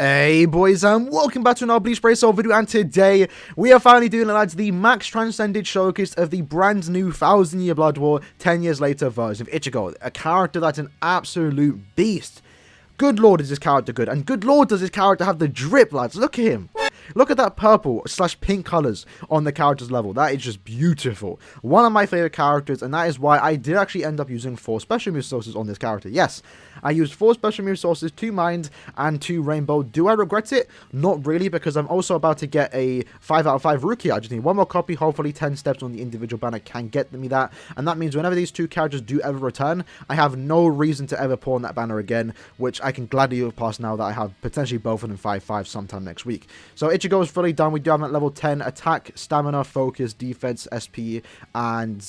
Hey boys, and welcome back to another Bleach Bracer video, and today we are finally doing, lads, the Max Transcended showcase of the brand new 1000-year Blood War 10 years later version of ICHIGO, a character that's an absolute beast. Good lord is this character good, and good lord does this character have the drip, lads. Look at him. Look at that purple / pink colors on the character's level. That is just beautiful. One of my favorite characters, and that is why I did actually end up using 4 special move sources on this character. Yes, I used 4 special move sources, 2 Mind and 2 Rainbow. Do I regret it? Not really, because I'm also about to get a 5 out of 5 rookie. I just need one more copy. Hopefully 10 steps on the individual banner can get me that. And that means whenever these 2 characters do ever return, I have no reason to ever pull on that banner again, which I can gladly pass now that I have potentially both of them 5/5 sometime next week. So ICHIGO is fully done. We do have at level 10 attack, stamina, focus, defense, SP, and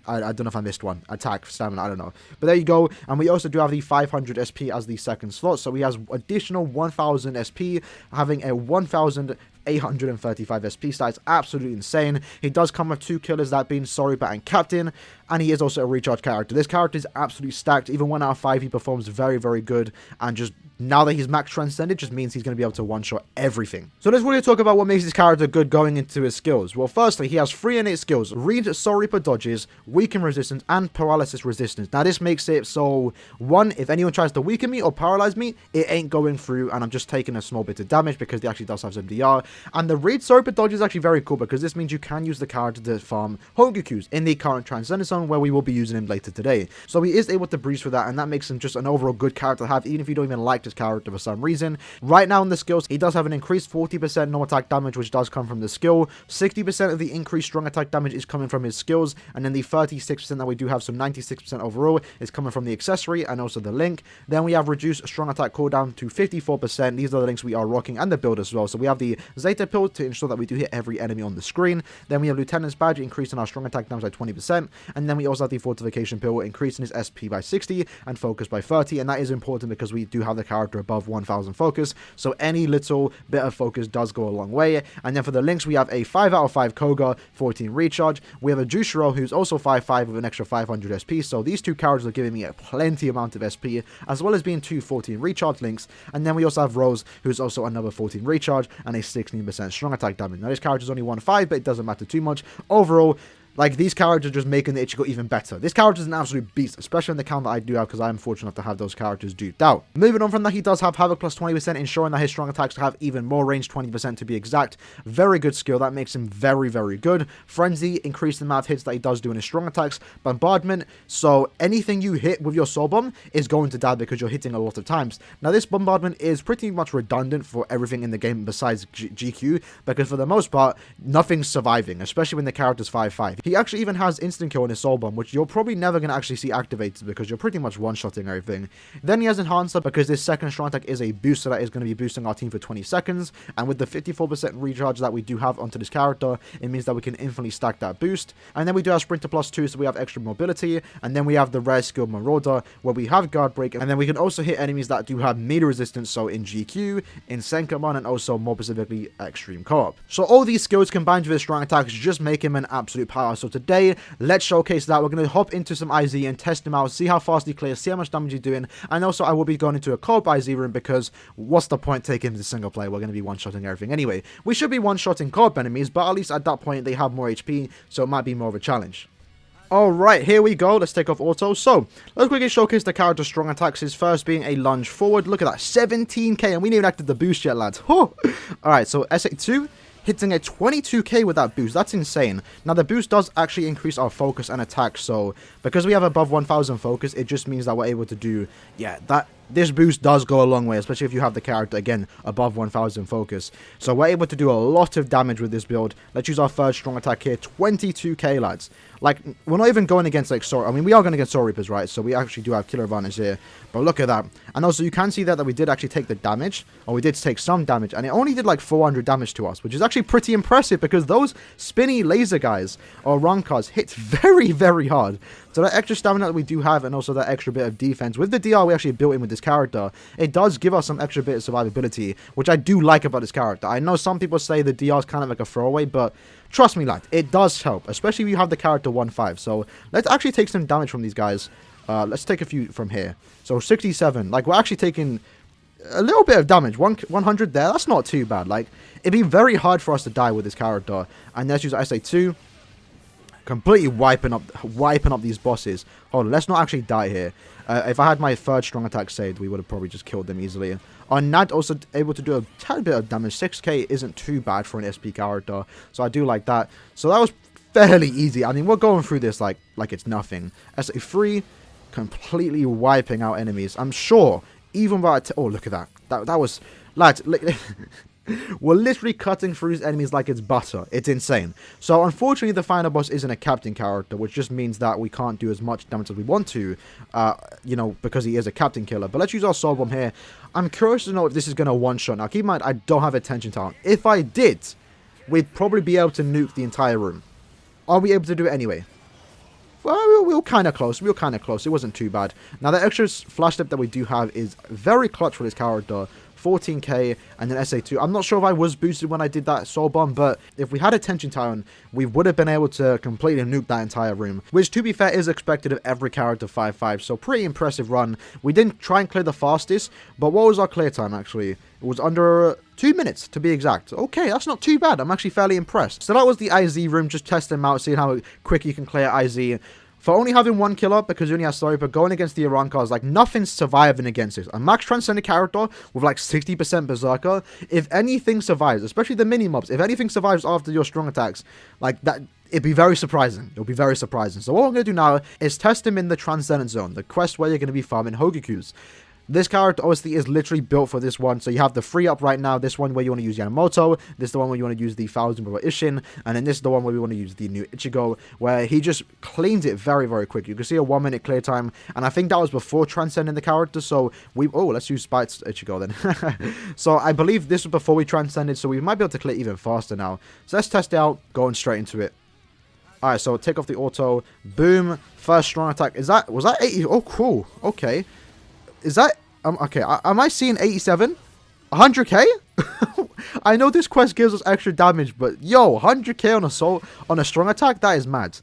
I don't know if I missed one. Attack, stamina, I don't know. But there you go. And we also do have the 500 SP as the second slot. So he has additional 1000 SP, having a 1835 SP stat. It's absolutely insane. He does come with 2 killers, that being Soribat and Captain. And he is also a recharge character. This character is absolutely stacked. Even 1 out of 5, he performs very, very good. And just now that he's max transcended, just means he's going to be able to one-shot everything. So let's really talk about what makes this character good going into his skills. Well, firstly, he has 3 innate skills: Read Soripa dodges, Weaken resistance, and Paralysis resistance. Now, this makes it so, 1, if anyone tries to weaken me or paralyze me, it ain't going through, and I'm just taking a small bit of damage because he actually does have some DR. And the Read Soripa dodge is actually very cool because this means you can use the character to farm Hongokus in the current Transcended Zone, where we will be using him later today. So he is able to breeze for that, and that makes him just an overall good character to have, even if you don't even like this character for some reason. Right now in the skills, he does have an increased 40% normal attack damage, which does come from the skill. 60% of the increased strong attack damage is coming from his skills, and then the 36% that we do have, so 96% overall, is coming from the accessory and also the link. Then we have reduced strong attack cooldown to 54%. These are the links we are rocking, and the build as well. So we have the Zeta pill to ensure that we do hit every enemy on the screen. Then we have Lieutenant's badge, increasing our strong attack damage by 20%, and then we also have the fortification pill, increasing his SP by 60 and focus by 30, and that is important because we do have the character above 1000 focus, so any little bit of focus does go a long way. And then for the links, we have a 5 out of 5 Koga, 14 recharge. We have a Jushiro, who's also 5/5 with an extra 500 SP, so these 2 characters are giving me a plenty amount of SP, as well as being 2 14 recharge links. And then we also have Rose, who's also another 14 recharge and a 16% strong attack damage. Now this character is only 1/5, but it doesn't matter too much. Overall, like, these characters just making the ICHIGO even better. This character is an absolute beast, especially in the count that I do have, because I am fortunate enough to have those characters duped out. Moving on from that, he does have Havoc plus 20%, ensuring that his strong attacks have even more range, 20% to be exact. Very good skill. That makes him very, very good. Frenzy, increase the amount of hits that he does do in his strong attacks. Bombardment, so anything you hit with your Soul Bomb is going to die because you're hitting a lot of times. Now, this Bombardment is pretty much redundant for everything in the game besides GQ, because for the most part, nothing's surviving, especially when the character's 5/5. He actually even has instant kill in his Soul Bomb, which you're probably never going to actually see activated because you're pretty much one-shotting everything. Then he has Enhancer because this second strong attack is a booster that is going to be boosting our team for 20 seconds. And with the 54% recharge that we do have onto this character, it means that we can infinitely stack that boost. And then we do have Sprinter plus 2, so we have extra mobility. And then we have the rare skill Marauder, where we have Guard Break. And then we can also hit enemies that do have melee resistance, so in GQ, in Senkaman, and also more specifically Extreme Co-op. So all these skills combined with his strong attacks just make him an absolute power. So today, let's showcase that. We're going to hop into some IZ and test him out, see how fast he clears, see how much damage he's doing, and also I will be going into a co-op IZ room because what's the point taking him to single player? We're going to be one-shotting everything anyway. We should be one-shotting co-op enemies, but at least at that point they have more HP, so it might be more of a challenge. Alright, here we go. Let's take off auto. So, let's quickly showcase the character's strong attacks. His first being a lunge forward. Look at that, 17k, and we didn't even active the boost yet, lads. Alright, so SA2, hitting a 22k with that boost. That's insane. Now, the boost does actually increase our focus and attack, so because we have above 1000 focus, it just means that we're able to do, this boost does go a long way, especially if you have the character, again, above 1000 focus. So we're able to do a lot of damage with this build. Let's use our third strong attack here, 22k, lads. Like, we're not even going against, like, I mean, we are going against Soul Reapers, right? So we actually do have killer advantage here. But look at that. And also, you can see that we did actually take the damage, or we did take some damage, and it only did, like, 400 damage to us, which is actually pretty impressive, because those spinny laser guys, or Rankars, hit very, very hard. So that extra stamina that we do have, and also that extra bit of defense, with the DR we actually built in with this character, it does give us some extra bit of survivability, which I do like about this character. I know some people say the DR is kind of like a throwaway, but trust me, lad, it does help, especially if you have the character 1/5. So let's actually take some damage from these guys. Let's take a few from here. So 67, like, we're actually taking a little bit of damage. 100 there, that's not too bad. Like, it'd be very hard for us to die with this character. And let's use SA2. Completely wiping up these bosses. Hold on, let's not actually die here. If I had my third strong attack saved, we would have probably just killed them easily. Our Nad also able to do a tiny bit of damage. 6k isn't too bad for an SP character, so I do like that. So that was fairly easy. I mean, we're going through this like it's nothing. SA3, completely wiping out enemies. I'm sure, even by... oh, look at that. That was... lads... we're literally cutting through his enemies like it's butter. It's insane. So, unfortunately, the final boss isn't a captain character, which just means that we can't do as much damage as we want to, you know, because he is a captain killer. But let's use our soul bomb here. I'm curious to know if this is going to one-shot. Now, keep in mind, I don't have attention talent. If I did, we'd probably be able to nuke the entire room. Are we able to do it anyway? Well, we were kind of close. We were kind of close. It wasn't too bad. Now, the extra flash step that we do have is very clutch for this character. 14k and then SA2. I'm not sure if I was boosted when I did that soul bomb, but if we had attention talent, we would have been able to completely nuke that entire room, which to be fair is expected of every character 5-5, so pretty impressive run. We didn't try and clear the fastest, but what was our clear time actually? It was under 2 minutes to be exact. Okay, that's not too bad. I'm actually fairly impressed. So that was the IZ room, just testing them out, seeing how quick you can clear IZ. For only having one killer, because he only has story, but going against the Aaroniero, like, nothing's surviving against this. A max transcended character with, like, 60% Berserker, if anything survives, especially the mini-mobs, if anything survives after your strong attacks, like, that, it'd be very surprising. It'll be very surprising. So what I'm going to do now is test him in the Transcendent Zone, the quest where you're going to be farming Hogakus. This character obviously is literally built for this one. So you have the free up right now. This one where you want to use Yamamoto. This is the one where you want to use the 1000 Brother Ishin. And then this is the one where we want to use the new ICHIGO, where he just cleans it very, very quick. You can see a 1 minute clear time. And I think that was before transcending the character. So we... oh, let's use Spite's ICHIGO then. So I believe this was before we transcended. So we might be able to clear even faster now. So let's test it out. Going straight into it. Alright, so take off the auto. Boom. First strong attack. Was that 80? Oh, cool. Okay. Is that... okay, am I seeing 87? 100k? I know this quest gives us extra damage, but yo, 100k on a strong attack? That is mad.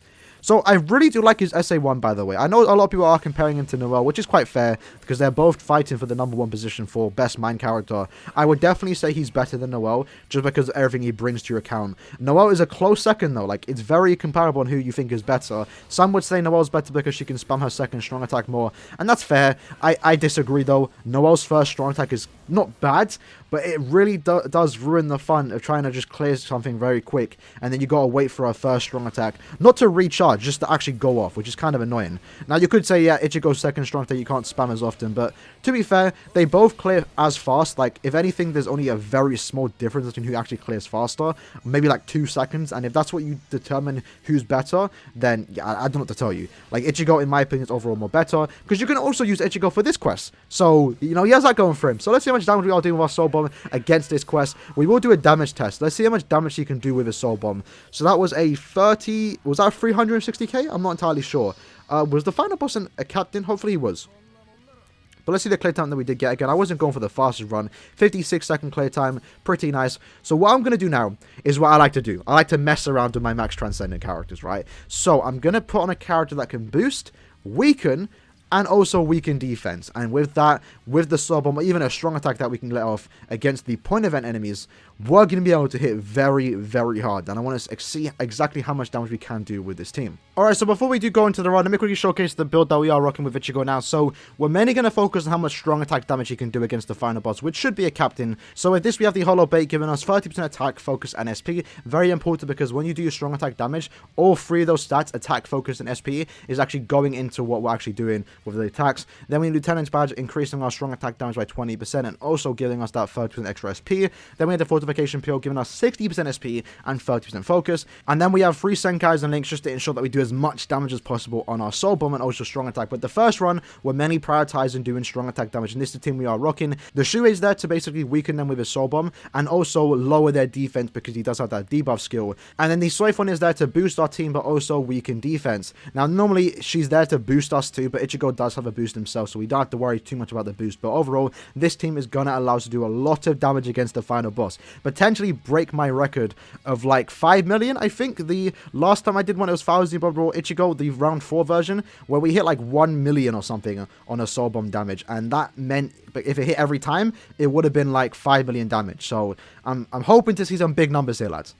So I really do like his SA1, by the way. I know a lot of people are comparing him to Noel, which is quite fair, because they're both fighting for the #1 position for best mine character. I would definitely say he's better than Noel, just because of everything he brings to your account. Noel is a close second, though. Like, it's very comparable on who you think is better. Some would say Noel's better because she can spam her second strong attack more, and that's fair. I disagree, though. Noel's first strong attack is not bad, but it really does ruin the fun of trying to just clear something very quick, and then you gotta wait for a first strong attack. Not to recharge, just to actually go off, which is kind of annoying. Now, you could say, yeah, Ichigo's second strong attack, you can't spam as often, but to be fair, they both clear as fast. Like, if anything, there's only a very small difference between who actually clears faster, maybe like 2 seconds, and if that's what you determine who's better, then yeah, I don't know what to tell you. Like, Ichigo, in my opinion, is overall more better, because you can also use Ichigo for this quest. So, you know, he has that going for him. So let's see how much damage we are doing with our soul bomb against this quest. We will do a damage test. Let's see how much damage he can do with his soul bomb. So that was a 30... was that 360k? I'm not entirely sure. Was the final boss a captain? Hopefully he was. But let's see the clear time that we did get. Again, I wasn't going for the fastest run. 56-second clear time. Pretty nice. So what I'm going to do now is what I like to do. I like to mess around with my max transcendent characters, right? So I'm going to put on a character that can boost, weaken, and also weaken defense. And with that, with the soul bomb, or even a strong attack that we can let off against the point event enemies, we're going to be able to hit very, very hard. And I want to see exactly how much damage we can do with this team. Alright, so before we do go into the run, let me quickly showcase the build that we are rocking with ICHIGO now. So we're mainly going to focus on how much strong attack damage he can do against the final boss, which should be a captain. So with this, we have the Hollow Bait giving us 30% attack, focus, and SP. Very important, because when you do your strong attack damage, all 3 of those stats, attack, focus, and SP, is actually going into what we're actually doing with the attacks. Then we have Lieutenant's Badge, increasing our strong attack damage by 20%, and also giving us that 30% extra SP. Then we have the Fortification Peel, giving us 60% SP and 30% focus. And then we have 3 Senkais and Links, just to ensure that we do as much damage as possible on our Soul Bomb and also strong attack. But the first run, we're mainly prioritizing doing strong attack damage, and this is the team we are rocking. The Shu is there to basically weaken them with his Soul Bomb and also lower their defense, because he does have that debuff skill. And then the Soifon is there to boost our team but also weaken defense. Now, normally she's there to boost us too, but Ichigo Aaroniero does have a boost himself, so we don't have to worry too much about the boost. But overall, this team is going to allow us to do a lot of damage against the final boss. Potentially break my record of like 5 million. I think the last time I did one, it was Thousand Bubble ICHIGO, the round 4 version, where we hit like 1 million or something on a soul bomb damage. And that meant, but if it hit every time, it would have been like 5 million damage. So I'm hoping to see some big numbers here, lads.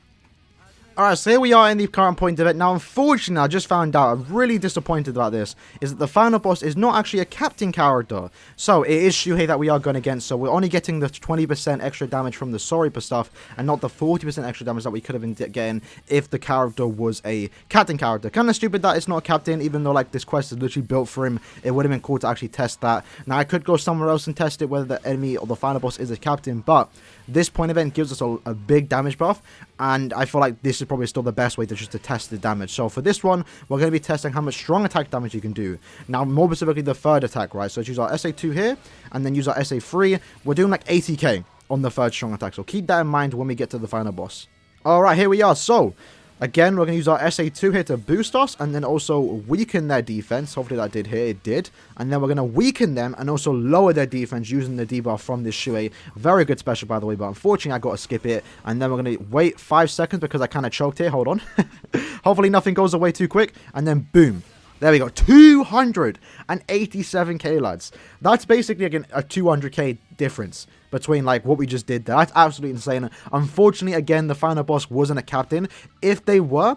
Alright, so here we are in the current point of it. Now, unfortunately, I just found out, I'm really disappointed about this, is that the final boss is not actually a captain character. So, it is Shuhei that we are going against, so we're only getting the 20% extra damage from the Soripa stuff, and not the 40% extra damage that we could have been getting if the character was a captain character. Kind of stupid that it's not a captain, even though, like, this quest is literally built for him. It would have been cool to actually test that. Now, I could go somewhere else and test it, whether the enemy or the final boss is a captain, but this point event gives us a big damage buff, and I feel like this is probably still the best way to test the damage. So for this one, we're going to be testing how much strong attack damage you can do. Now, more specifically, the third attack, right? So let's use our SA2 here, and then use our SA3. We're doing like 80k on the third strong attack, so keep that in mind when we get to the final boss. Alright, here we are. So again, we're going to use our SA2 here to boost us and then also weaken their defense. Hopefully that did here. It did. And then we're going to weaken them and also lower their defense using the debuff from this Shuhei. Very good special, by the way, but unfortunately I got to skip it. And then we're going to wait 5 seconds because I kind of choked here. Hold on. Hopefully nothing goes away too quick. And then boom. There we go, 287k, lads. That's basically again a 200k difference between like what we just did there. That's absolutely insane. Unfortunately, again, the final boss wasn't a captain. If they were,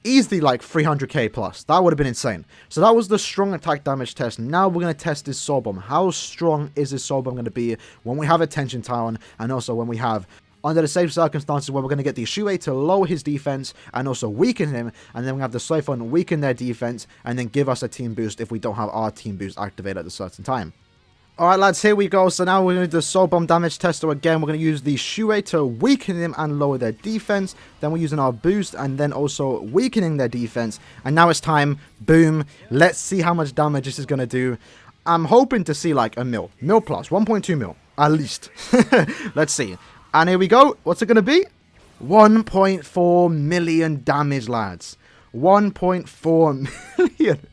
easily like 300k plus. That would have been insane. So that was the strong attack damage test. Now we're going to test this soul bomb. How strong is this soul bomb going to be when we have attention town and also when we have under the safe circumstances where we're going to get the Shuhei to lower his defense and also weaken him, and then we have the Soifon weaken their defense and then give us a team boost if we don't have our team boost activated at a certain time. Alright lads, here we go. So now we're going to do the soul bomb damage test. So again, we're going to use the Shuhei to weaken them and lower their defense. Then we're using our boost and then also weakening their defense. And now it's time. Boom. Let's see how much damage this is going to do. I'm hoping to see like a mil plus, 1.2 mil at least. Let's see. And here we go. What's it going to be? 1.4 million damage, lads. 1.4 million.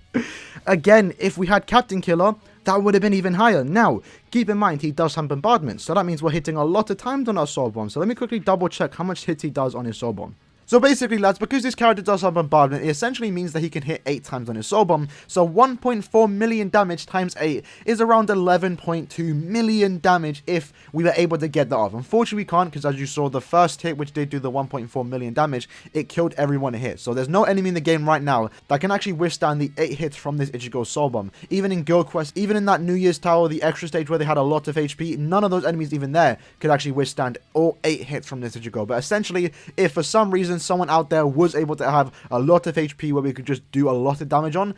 Again, if we had Captain Killer, that would have been even higher. Now, keep in mind, he does have bombardment. So that means we're hitting a lot of times on our soul bomb. So let me quickly double check how much hits he does on his soul bomb. So basically, lads, because this character does have bombardment, it essentially means that he can hit 8 times on his soul bomb. So 1.4 million damage times 8 is around 11.2 million damage if we were able to get that off. Unfortunately, we can't because as you saw, the first hit, which did do the 1.4 million damage, it killed everyone it hit. So there's no enemy in the game right now that can actually withstand the 8 hits from this ICHIGO soul bomb. Even in Guild Quest, even in that New Year's Tower, the extra stage where they had a lot of HP, none of those enemies even there could actually withstand all 8 hits from this ICHIGO. But essentially, if for some reason someone out there was able to have a lot of HP where we could just do a lot of damage on,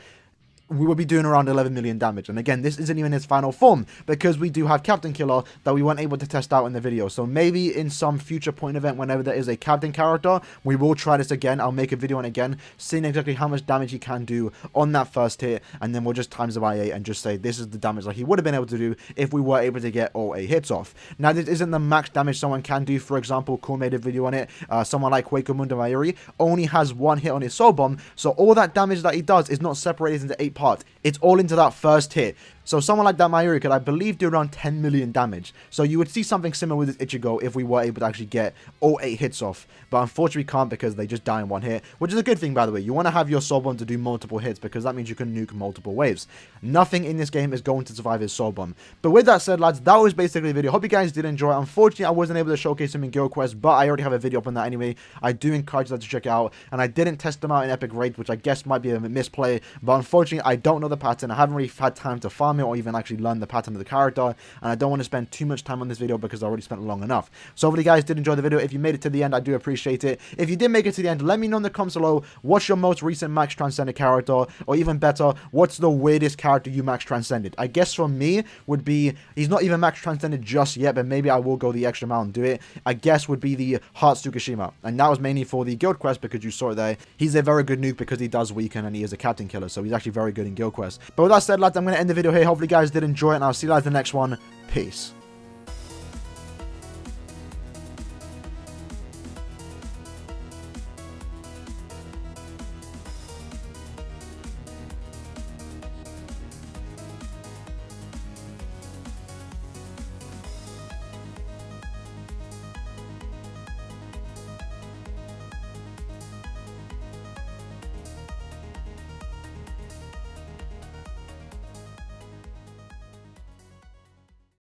we will be doing around 11 million damage. And again, this isn't even his final form because we do have Captain Killer that we weren't able to test out in the video. So maybe in some future point event, whenever there is a Captain character, we will try this again. I'll make a video on it again, seeing exactly how much damage he can do on that first hit, and then we'll just times it by 8 and just say this is the damage that he would have been able to do if we were able to get all 8 hits off. Now, this isn't the max damage someone can do. For example, Cool made a video on it. Someone like Munda Mayuri only has 1 hit on his soul bomb, so all that damage that he does is not separated into 8 parts. It's all into that first hit. So someone like that Mayuri could, I believe, do around 10 million damage. So you would see something similar with this ICHIGO if we were able to actually get all 8 hits off. But unfortunately we can't because they just die in 1 hit, which is a good thing, by the way. You want to have your soul bomb to do multiple hits because that means you can nuke multiple waves. Nothing in this game is going to survive his soul bomb. But with that said, lads, that was basically the video. Hope you guys did enjoy. Unfortunately, I wasn't able to showcase him in Guild Quest, but I already have a video up on that anyway. I do encourage you to check it out. And I didn't test them out in Epic Raid, which I guess might be a misplay. But unfortunately, I don't know the pattern. I haven't really had time to farm it or even actually learn the pattern of the character, and I don't want to spend too much time on this video because I already spent long enough. So hopefully you guys did enjoy the video. If you made it to the end, I do appreciate it. If you did make it to the end, let me know in the comments below what's your most recent max transcended character, or even better, what's the weirdest character you max transcended. I guess for me would be, he's not even max transcended just yet, but maybe I will go the extra mile and do it. I guess would be the Heart Tsukishima, and that was mainly for the Guild Quest because you saw it there. He's a very good nuke because he does weaken and he is a Captain Killer, so he's actually very good in Guild Quest. But with that said, lads, I'm going to end the video here. Hopefully you guys did enjoy it, and I'll see you guys in the next one. Peace.